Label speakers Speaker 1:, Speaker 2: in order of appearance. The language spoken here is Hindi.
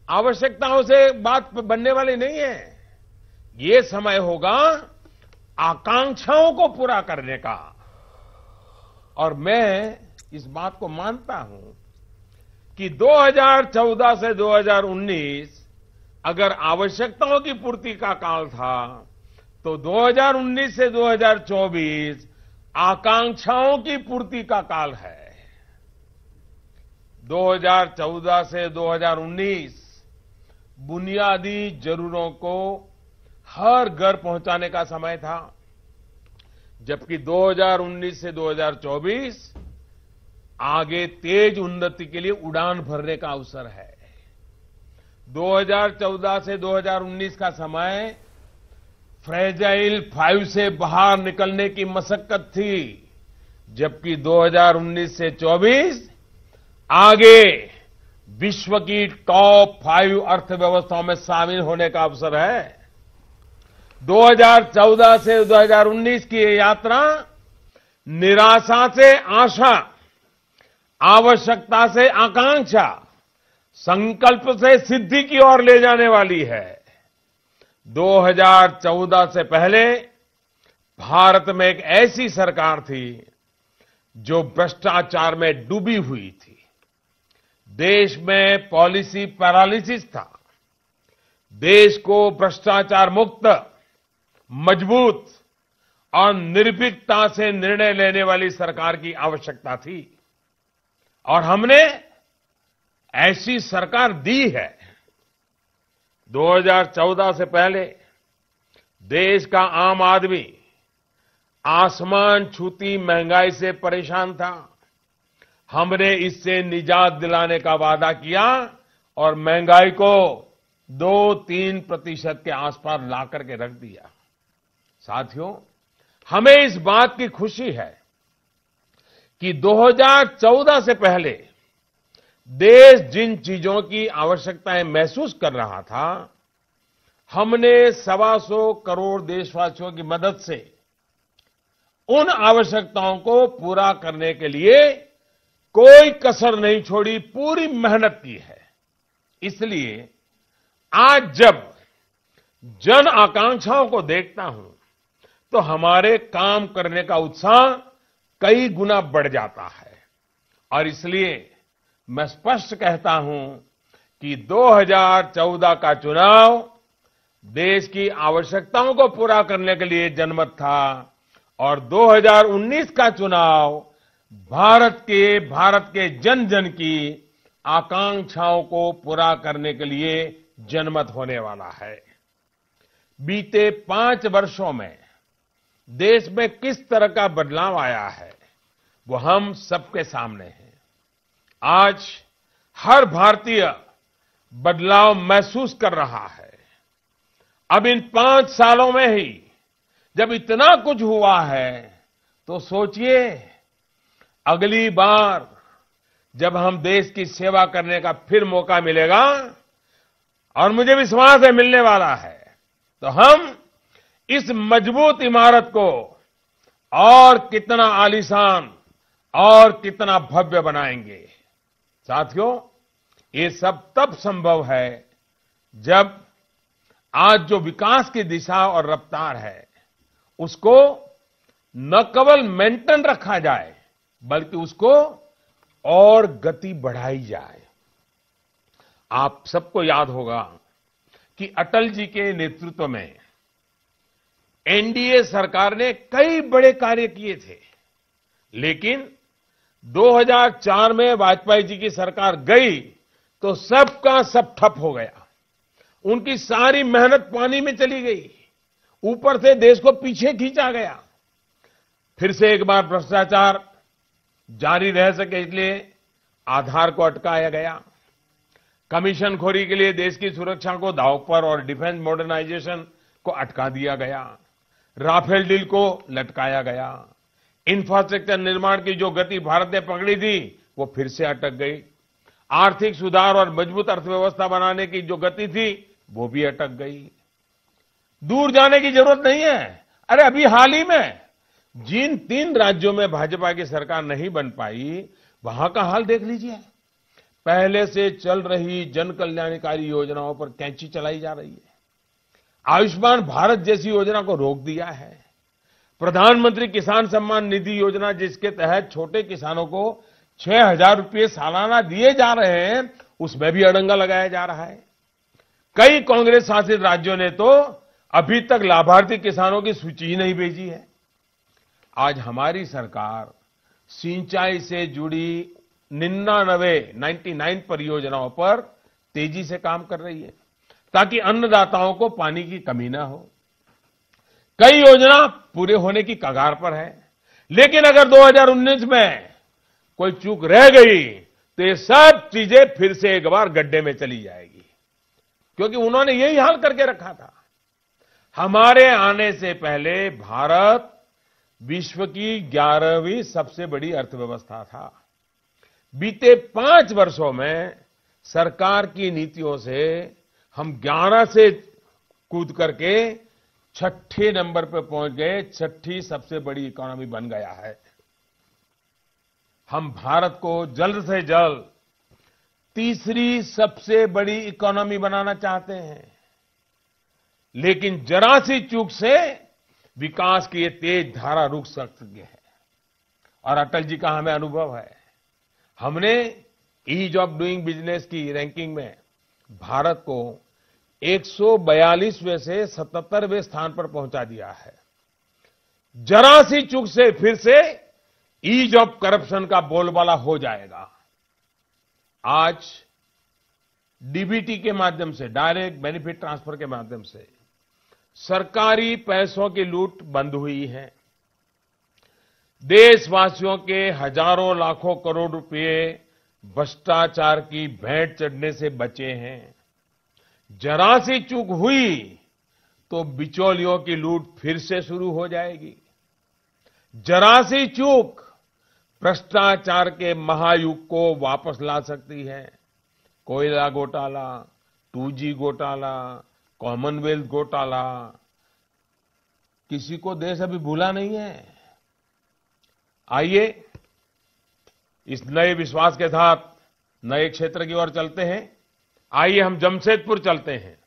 Speaker 1: आवश्यकताओं से बात बनने वाली नहीं है। ये समय होगा आकांक्षाओं को पूरा करने का। और मैं इस बात को मानता हूं कि 2014 से 2019 अगर आवश्यकताओं की पूर्ति का काल था, तो 2019 से 2024 आकांक्षाओं की पूर्ति का काल है। 2014 से 2019 बुनियादी जरूरतों को हर घर पहुंचाने का समय था, जबकि 2019 से 2024 आगे तेज उन्नति के लिए उड़ान भरने का अवसर है। 2014 से 2019 का समय फ्रेजाइल 5 से बाहर निकलने की मशक्कत थी, जबकि 2019 से 24 आगे विश्व की टॉप 5 अर्थव्यवस्थाओं में शामिल होने का अवसर है। 2014 से 2019 की ये यात्रा निराशा से आशा, आवश्यकता से आकांक्षा, संकल्प से सिद्धि की ओर ले जाने वाली है। 2014 से पहले भारत में एक ऐसी सरकार थी जो भ्रष्टाचार में डूबी हुई थी। देश में पॉलिसी पैरालिसिस था। देश को भ्रष्टाचार मुक्त, मजबूत और निर्भीकता से निर्णय लेने वाली सरकार की आवश्यकता थी, और हमने ऐसी सरकार दी है। 2014 से पहले देश का आम आदमी आसमान छूती महंगाई से परेशान था। हमने इससे निजात दिलाने का वादा किया और महंगाई को 2-3% के आसपास ला करके रख दिया। साथियों, हमें इस बात की खुशी है कि 2014 से पहले देश जिन चीजों की आवश्यकताएं महसूस कर रहा था, हमने 125 करोड़ देशवासियों की मदद से उन आवश्यकताओं को पूरा करने के लिए कोई कसर नहीं छोड़ी, पूरी मेहनत की है। इसलिए आज जब जन आकांक्षाओं को देखता हूं, तो हमारे काम करने का उत्साह कई गुना बढ़ जाता है। और इसलिए मैं स्पष्ट कहता हूं कि 2014 का चुनाव देश की आवश्यकताओं को पूरा करने के लिए जनमत था, और 2019 का चुनाव भारत के जन जन की आकांक्षाओं को पूरा करने के लिए जनमत होने वाला है। बीते 5 वर्षों में देश में किस तरह का बदलाव आया है, वो हम सबके सामने है। आज हर भारतीय बदलाव महसूस कर रहा है। अब इन 5 सालों में ही जब इतना कुछ हुआ है, तो सोचिए अगली बार जब हम देश की सेवा करने का फिर मौका मिलेगा, और मुझे विश्वास है मिलने वाला है, तो हम इस मजबूत इमारत को और कितना आलीशान और कितना भव्य बनाएंगे। साथियों, ये सब तब संभव है जब आज जो विकास की दिशा और रफ्तार है, उसको न केवल मेंटेन रखा जाए, बल्कि उसको और गति बढ़ाई जाए। आप सबको याद होगा कि अटल जी के नेतृत्व में एनडीए सरकार ने कई बड़े कार्य किए थे, लेकिन 2004 में वाजपेयी जी की सरकार गई तो सबका सब ठप हो गया। उनकी सारी मेहनत पानी में चली गई, ऊपर से देश को पीछे खींचा गया। फिर से एक बार भ्रष्टाचार जारी रह सके इसलिए आधार को अटकाया गया। कमीशनखोरी के लिए देश की सुरक्षा को दांव पर और डिफेंस मॉडर्नाइजेशन को अटका दिया गया। राफेल डील को लटकाया गया। इंफ्रास्ट्रक्चर निर्माण की जो गति भारत ने पकड़ी थी, वो फिर से अटक गई। आर्थिक सुधार और मजबूत अर्थव्यवस्था बनाने की जो गति थी, वो भी अटक गई। दूर जाने की जरूरत नहीं है। अरे अभी हाल ही में जिन 3 राज्यों में भाजपा की सरकार नहीं बन पाई, वहां का हाल देख लीजिए। पहले से चल रही जन कल्याणकारी योजनाओं पर कैंची चलाई जा रही है। आयुष्मान भारत जैसी योजना को रोक दिया है। प्रधानमंत्री किसान सम्मान निधि योजना, जिसके तहत छोटे किसानों को 6,000 रुपये सालाना दिए जा रहे हैं, उसमें भी अड़ंगा लगाया जा रहा है। कई कांग्रेस शासित राज्यों ने तो अभी तक लाभार्थी किसानों की सूची ही नहीं भेजी है। आज हमारी सरकार सिंचाई से जुड़ी 99 परियोजनाओं पर तेजी से काम कर रही है, ताकि अन्नदाताओं को पानी की कमी ना हो। कई योजना पूरे होने की कगार पर है, लेकिन अगर 2019 में कोई चूक रह गई तो ये सब चीजें फिर से एक बार गड्ढे में चली जाएगी, क्योंकि उन्होंने यही हाल करके रखा था। हमारे आने से पहले भारत विश्व की 11वीं सबसे बड़ी अर्थव्यवस्था था। बीते 5 वर्षों में सरकार की नीतियों से हम 11 से कूद करके 6ठे नंबर पर पहुंच गए। 6ठी सबसे बड़ी इकोनॉमी बन गया है। हम भारत को जल्द से जल्द तीसरी सबसे बड़ी इकोनॉमी बनाना चाहते हैं, लेकिन जरा सी चूक से विकास की ये तेज धारा रुक सकती है। और अटल जी का हमें अनुभव है। हमने ईज ऑफ डूइंग बिजनेस की रैंकिंग में भारत को 142वें से 77वें स्थान पर पहुंचा दिया है। जरा सी चूक से फिर से ईज ऑफ करप्शन का बोलबाला हो जाएगा। आज डीबीटी के माध्यम से, डायरेक्ट बेनिफिट ट्रांसफर के माध्यम से सरकारी पैसों की लूट बंद हुई है। देशवासियों के हजारों लाखों करोड़ रुपए भ्रष्टाचार की भेंट चढ़ने से बचे हैं। जरा सी चूक हुई तो बिचौलियों की लूट फिर से शुरू हो जाएगी। जरा सी चूक भ्रष्टाचार के महायुग को वापस ला सकती है। कोयला घोटाला, 2G घोटाला, कॉमनवेल्थ घोटाला, किसी को देश अभी भूला नहीं है। आइए इस नए विश्वास के साथ नए क्षेत्र की ओर चलते हैं। आइए हम जमशेदपुर चलते हैं।